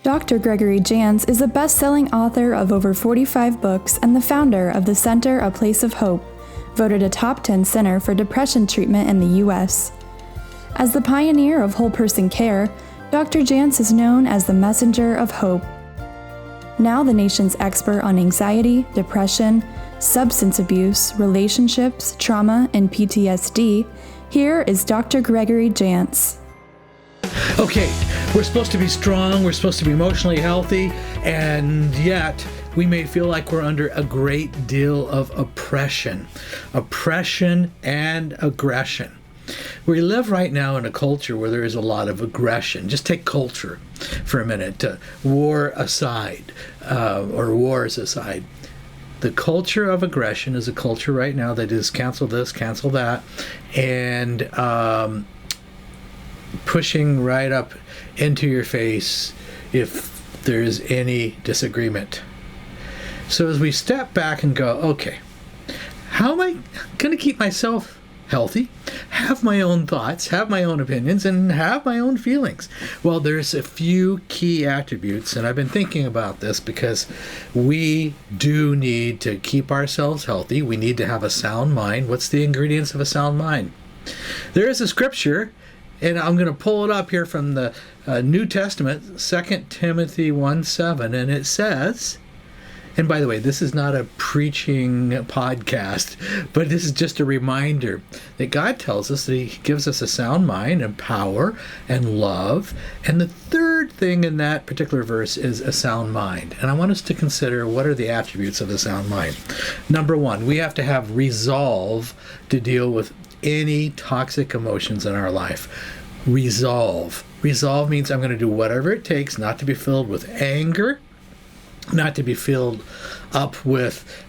Dr. Gregory Jantz is a best-selling author of over 45 books and the founder of the Center A Place of Hope, voted a top 10 center for depression treatment in the U.S. As the pioneer of whole-person care, Dr. Jantz is known as the messenger of hope. Now the nation's expert on anxiety, depression, substance abuse, relationships, trauma, and PTSD, here is Dr. Gregory Jantz. Okay, we're supposed to be strong, we're supposed to be emotionally healthy, and yet we may feel like we're under a great deal of oppression and aggression. We live right now in a culture where there is a lot of aggression. Just take culture for a minute, war aside, or wars aside. The culture of aggression is a culture right now that is cancel this, cancel that, and pushing right up into your face if there's any disagreement. So as we step back and go, okay, how am I going to keep myself healthy, have my own thoughts, have my own opinions, and have my own feelings? Well, there's a few key attributes, and I've been thinking about this because we do need to keep ourselves healthy. We need to have a sound mind. What's the ingredients of a sound mind? There is a scripture, and I'm going to pull it up here from the New Testament, 2 Timothy 1:7, and it says, and by the way, this is not a preaching podcast, but this is just a reminder that God tells us that He gives us a sound mind and power and love. And the third thing in that particular verse is a sound mind. And I want us to consider, what are the attributes of a sound mind? Number one, we have to have resolve to deal with any toxic emotions in our life. Resolve. Resolve means I'm going to do whatever it takes not to be filled with anger, not to be filled up with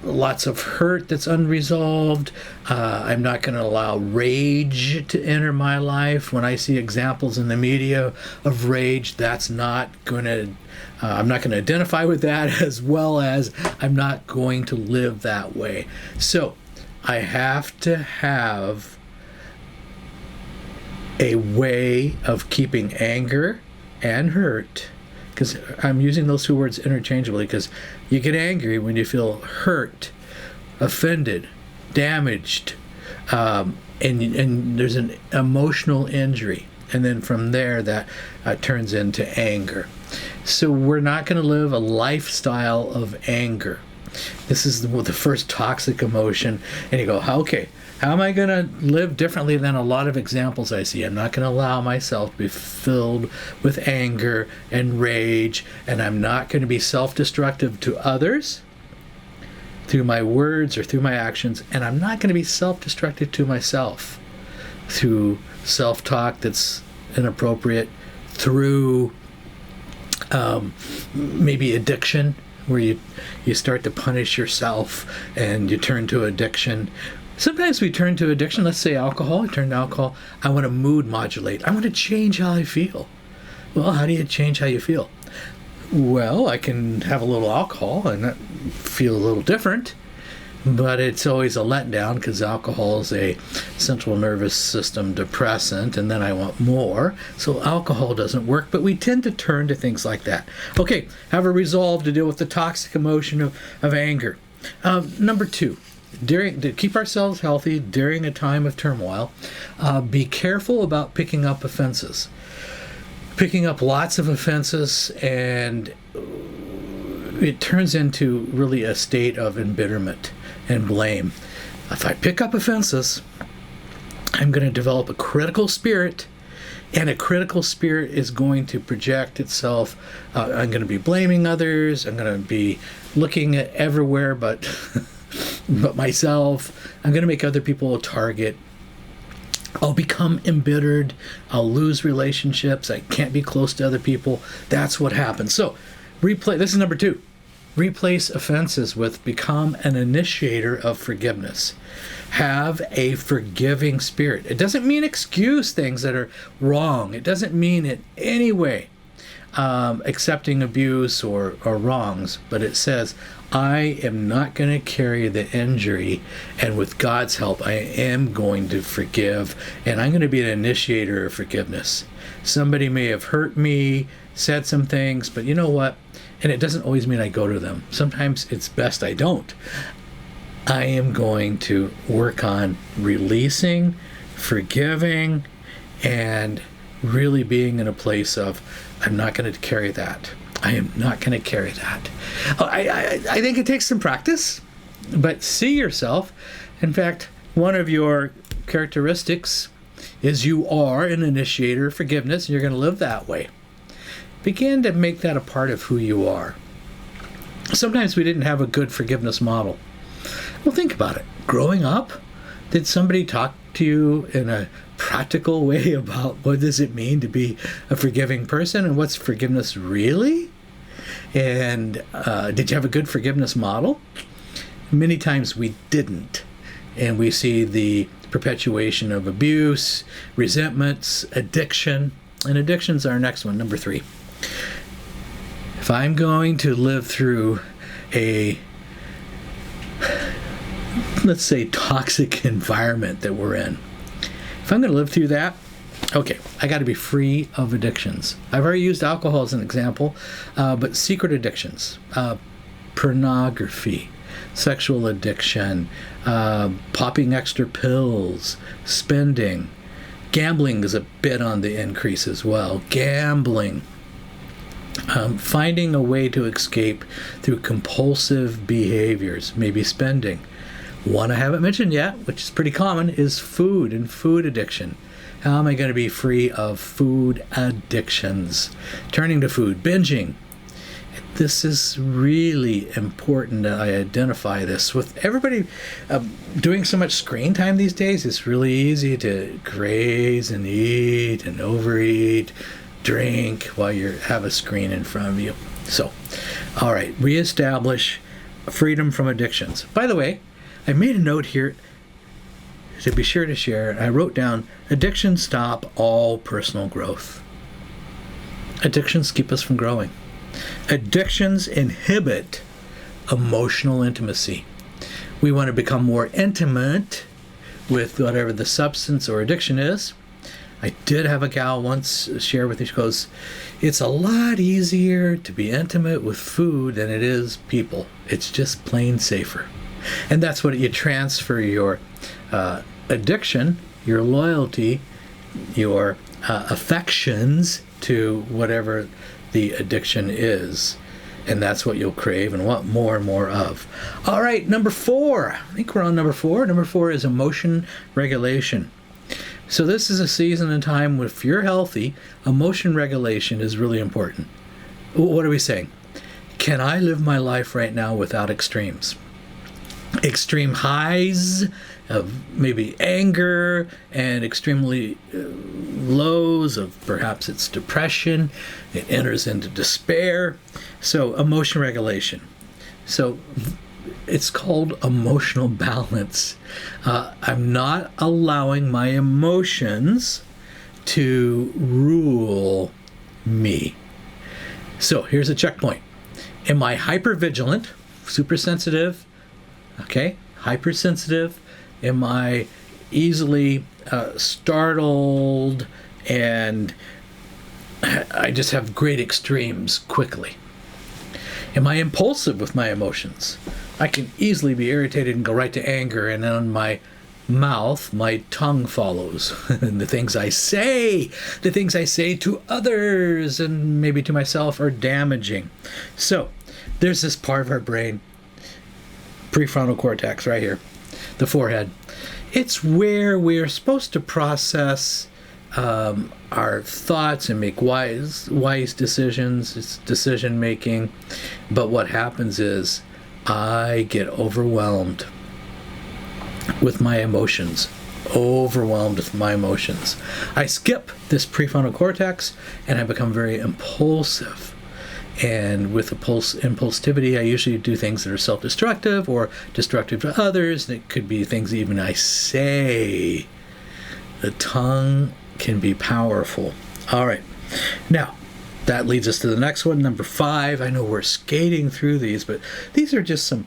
lots of hurt that's unresolved. I'm not going to allow rage to enter my life. When I see examples in the media of rage, that's not going to, I'm not going to identify with that, as well as I'm not going to live that way. So I have to have a way of keeping anger and hurt, because I'm using those two words interchangeably, because you get angry when you feel hurt, offended, damaged, and there's an emotional injury. And then from there, that turns into anger. So we're not going to live a lifestyle of anger. This is the first toxic emotion. And you go, okay, how am I going to live differently than a lot of examples I see? I'm not going to allow myself to be filled with anger and rage, and I'm not going to be self-destructive to others through my words or through my actions, and I'm not going to be self-destructive to myself through self-talk that's inappropriate, through maybe addiction, where you start to punish yourself and you turn to addiction. Sometimes we turn to addiction, let's say alcohol. I turn to alcohol. I want to mood modulate. I want to change how I feel. Well, how do you change how you feel? Well, I can have a little alcohol and feel a little different, but it's always a letdown because alcohol is a central nervous system depressant, and then I want more. So alcohol doesn't work, but we tend to turn to things like that. Okay, have a resolve to deal with the toxic emotion of anger. Number two, to keep ourselves healthy during a time of turmoil, be careful about picking up offenses. Picking up lots of offenses, and it turns into really a state of embitterment and blame. If I pick up offenses, I'm going to develop a critical spirit, and a critical spirit is going to project itself. I'm going to be blaming others. I'm going to be looking at everywhere but myself. I'm going to make other people a target. I'll become embittered. I'll lose relationships. I can't be close to other people. That's what happens. So, this is number two. Replace offenses with become an initiator of forgiveness. Have a forgiving spirit. It doesn't mean excuse things that are wrong. It doesn't mean in any way accepting abuse or wrongs, but it says, I am not going to carry the injury, and with God's help, I am going to forgive, and I'm going to be an initiator of forgiveness. Somebody may have hurt me, said some things, but you know what? And it doesn't always mean I go to them. Sometimes it's best I don't. I am going to work on releasing, forgiving, and really being in a place of, I'm not going to carry that. I am not going to carry that. I think it takes some practice, but see yourself. In fact, one of your characteristics is you are an initiator of forgiveness, and you're going to live that way. Begin to make that a part of who you are. Sometimes we didn't have a good forgiveness model. Well, think about it. Growing up, did somebody talk to you in a practical way about what does it mean to be a forgiving person and what's forgiveness really? And did you have a good forgiveness model? Many times we didn't. And we see the perpetuation of abuse, resentments, addiction. And addiction's our next one, number 3. If I'm going to live through a, let's say, toxic environment that we're in, if I'm going to live through that, okay, I got to be free of addictions. I've already used alcohol as an example, but secret addictions, pornography, sexual addiction, popping extra pills, spending. Gambling is a bit on the increase as well. Gambling. Finding a way to escape through compulsive behaviors, maybe spending. One I haven't mentioned yet, which is pretty common, is food and food addiction. How am I going to be free of food addictions? Turning to food, binging. This is really important that I identify this. With everybody doing so much screen time these days, it's really easy to graze and eat and overeat, drink while you have a screen in front of you. So, all right, reestablish freedom from addictions. By the way, I made a note here to be sure to share. I wrote down, addictions stop all personal growth. Addictions keep us from growing. Addictions inhibit emotional intimacy. We want to become more intimate with whatever the substance or addiction is. I did have a gal once share with me, she goes, it's a lot easier to be intimate with food than it is people. It's just plain safer. And that's what you transfer your addiction, your loyalty, your affections to whatever the addiction is. And that's what you'll crave and want more and more of. All right, number 4. I think we're on number 4. Number 4 is emotion regulation. So this is a season and time where if you're healthy, emotion regulation is really important. What are we saying? Can I live my life right now without extremes? Extreme highs of maybe anger and extremely lows of perhaps it's depression. It enters into despair. So emotion regulation. So it's called emotional balance. I'm not allowing my emotions to rule me. So here's a checkpoint. Am I hypervigilant, super sensitive? Okay, hypersensitive. Am I easily startled and I just have great extremes quickly? Am I impulsive with my emotions? I can easily be irritated and go right to anger, and then my mouth, my tongue follows. And the things I say to others and maybe to myself are damaging. So there's this part of our brain, prefrontal cortex right here, the forehead. It's where we're supposed to process our thoughts and make wise decisions. It's decision making. But what happens is I get overwhelmed with my emotions. I skip this prefrontal cortex and I become very impulsive. And with impulsivity, I usually do things that are self-destructive or destructive to others. And it could be things even I say. The tongue can be powerful. All right. Now, that leads us to the next one, number 5. I know we're skating through these, but these are just some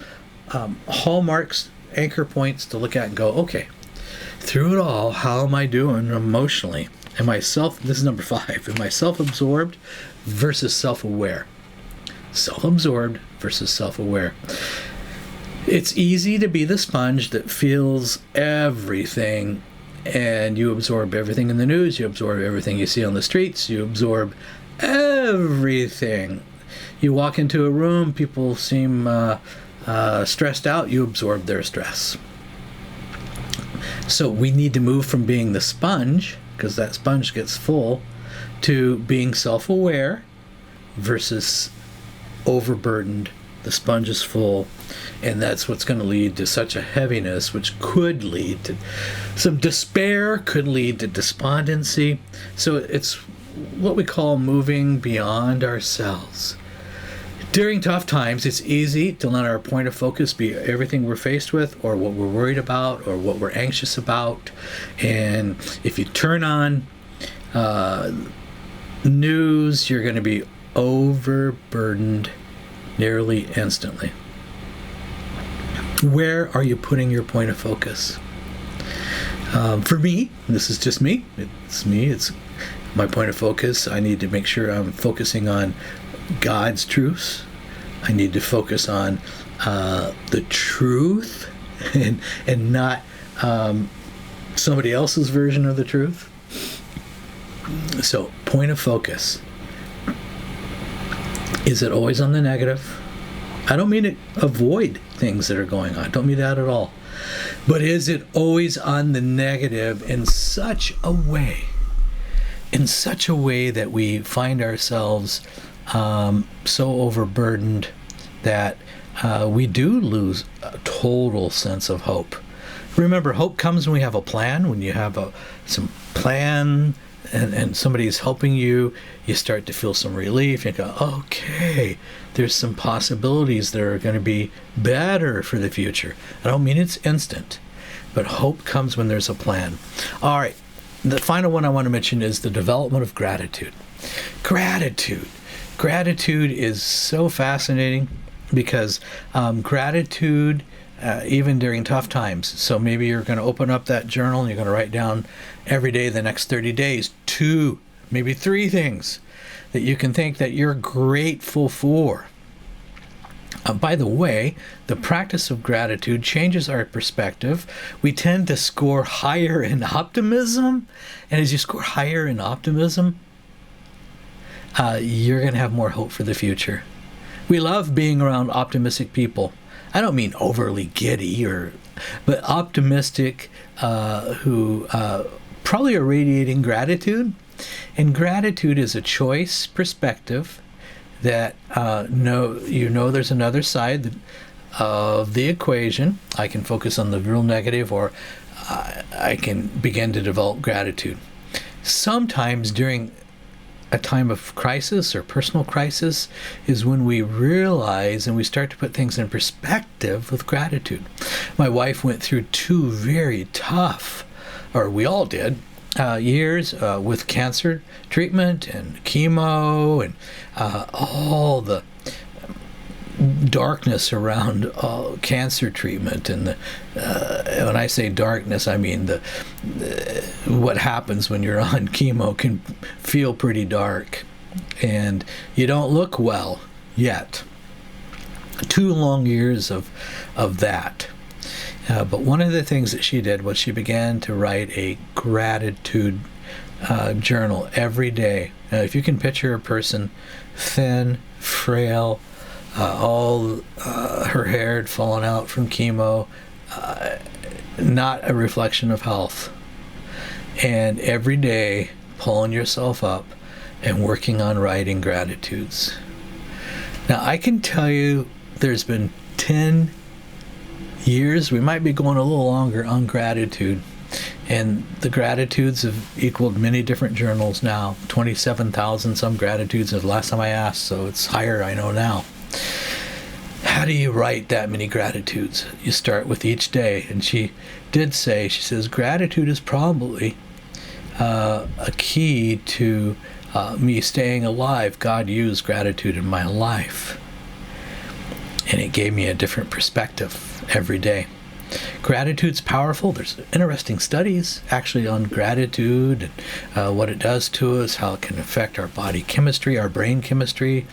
hallmarks, anchor points to look at and go, okay, through it all, how am I doing emotionally? This is number 5. Am I self-absorbed versus self-aware? Self-absorbed versus self-aware. It's easy to be the sponge that feels everything, and you absorb everything in the news, you absorb everything you see on the streets, you absorb everything. You walk into a room, people seem stressed out, you absorb their stress. So we need to move from being the sponge, because that sponge gets full, to being self-aware versus overburdened. The sponge is full, and that's what's going to lead to such a heaviness, which could lead to some despair, could lead to despondency. So it's what we call moving beyond ourselves. During tough times, it's easy to let our point of focus be everything we're faced with, or what we're worried about, or what we're anxious about. And if you turn on news, you're going to be overburdened nearly instantly. Where are you putting your point of focus? For me, this is just me. It's my point of focus. I need to make sure I'm focusing on God's truths. I need to focus on the truth and not somebody else's version of the truth. So, point of focus. Is it always on the negative? I don't mean to avoid things that are going on. I don't mean that at all. But is it always on the negative in such a way that we find ourselves so overburdened that we do lose a total sense of hope? Remember, hope comes when we have a plan. When you have some plan and somebody's helping you, you start to feel some relief. You go, okay, there's some possibilities that are going to be better for the future. I don't mean it's instant, but hope comes when there's a plan. All right, the final one I want to mention is the development of gratitude. Gratitude is so fascinating because gratitude, even during tough times. So maybe you're going to open up that journal and you're going to write down every day the next 30 days 2, maybe 3 things that you can think that you're grateful for. By the way, the practice of gratitude changes our perspective. We tend to score higher in optimism, and as you score higher in optimism, you're going to have more hope for the future. We love being around optimistic people. I don't mean overly giddy, but optimistic, who probably are radiating gratitude. And gratitude is a choice perspective that there's another side of the equation. I can focus on the real negative, or I can begin to develop gratitude. Sometimes during a time of crisis or personal crisis is when we realize and we start to put things in perspective with gratitude. My wife went through 2 very tough, or we all did, years with cancer treatment and chemo and all the darkness around cancer treatment. And when I say darkness, I mean what happens when you're on chemo can feel pretty dark, and you don't look well yet. 2 long years of that. But one of the things that she did was she began to write a gratitude journal every day. Now, if you can picture a person thin, frail, all her hair had fallen out from chemo, not a reflection of health. And every day pulling yourself up and working on writing gratitudes. Now, I can tell you there's been 10 years, we might be going a little longer, on gratitude. And the gratitudes have equaled many different journals now. 27,000 some gratitudes the last time I asked, so it's higher, I know now. How do you write that many gratitudes? You start with each day. And she did say, she says, gratitude is probably a key to me staying alive. God used gratitude in my life. And it gave me a different perspective every day. Gratitude's powerful. There's interesting studies actually on gratitude and what it does to us, how it can affect our body chemistry, our brain chemistry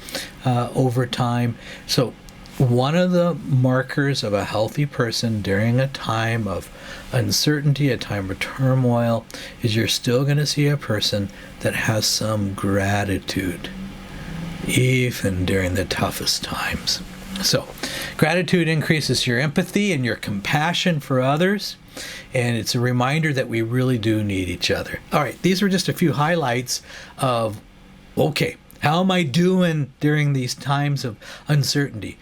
over time. So one of the markers of a healthy person during a time of uncertainty, a time of turmoil, is you're still going to see a person that has some gratitude, even during the toughest times. So, gratitude increases your empathy and your compassion for others, and it's a reminder that we really do need each other. All right, these were just a few highlights of, okay, how am I doing during these times of uncertainty?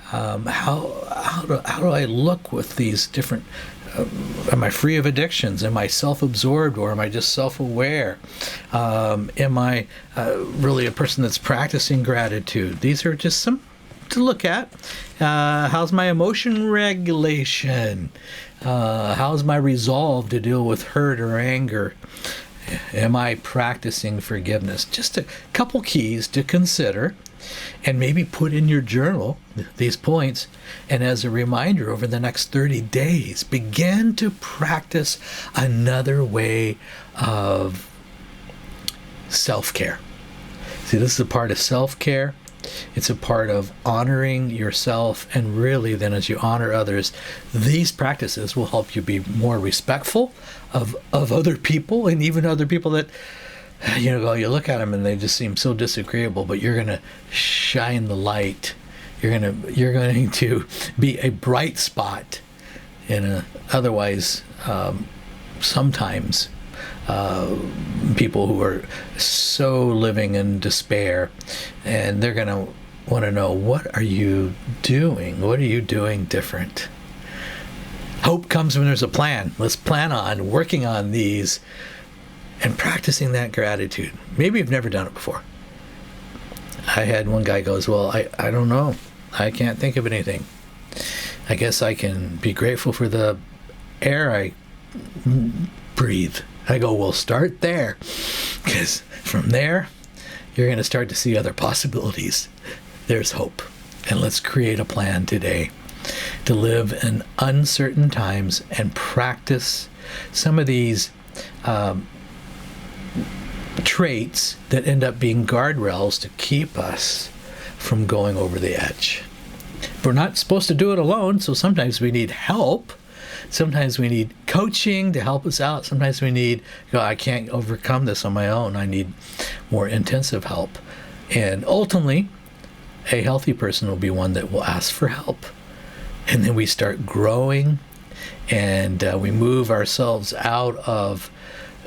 How do I look with these different, am I free of addictions? Am I self-absorbed, or am I just self-aware? Am I really a person that's practicing gratitude? These are just some to look at. How's my emotion regulation? How's my resolve to deal with hurt or anger? Am I practicing forgiveness? Just a couple keys to consider, and maybe put in your journal these points. And as a reminder, over the next 30 days, begin to practice another way of self-care. See, this is a part of self-care. It's a part of honoring yourself, and really then as you honor others, these practices will help you be more respectful of other people, and even other people that, you look at them and they just seem so disagreeable, but you're going to shine the light. You're going to be a bright spot in a otherwise sometimes people who are so living in despair, and they're going to want to know, what are you doing? What are you doing different? Hope comes when there's a plan. Let's plan on working on these and practicing that gratitude. Maybe you've never done it before. I had one guy goes, well, I don't know. I can't think of anything. I guess I can be grateful for the air I breathe. I go, well, start there, because from there, you're going to start to see other possibilities. There's hope. And let's create a plan today to live in uncertain times and practice some of these traits that end up being guardrails to keep us from going over the edge. We're not supposed to do it alone, so sometimes we need help. Sometimes we need coaching to help us out. Sometimes we need, I can't overcome this on my own. I need more intensive help. And ultimately, a healthy person will be one that will ask for help. And then we start growing, and we move ourselves out of,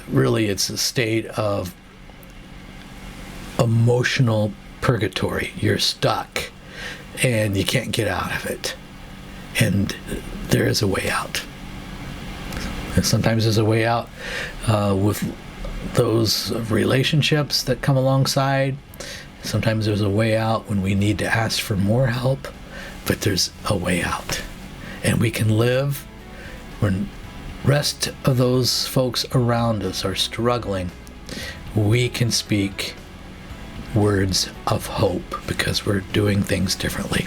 really it's a state of emotional purgatory. You're stuck and you can't get out of it. And there is a way out. And sometimes there's a way out with those relationships that come alongside. Sometimes there's a way out when we need to ask for more help, but there's a way out. And we can live when rest of those folks around us are struggling. We can speak words of hope because we're doing things differently.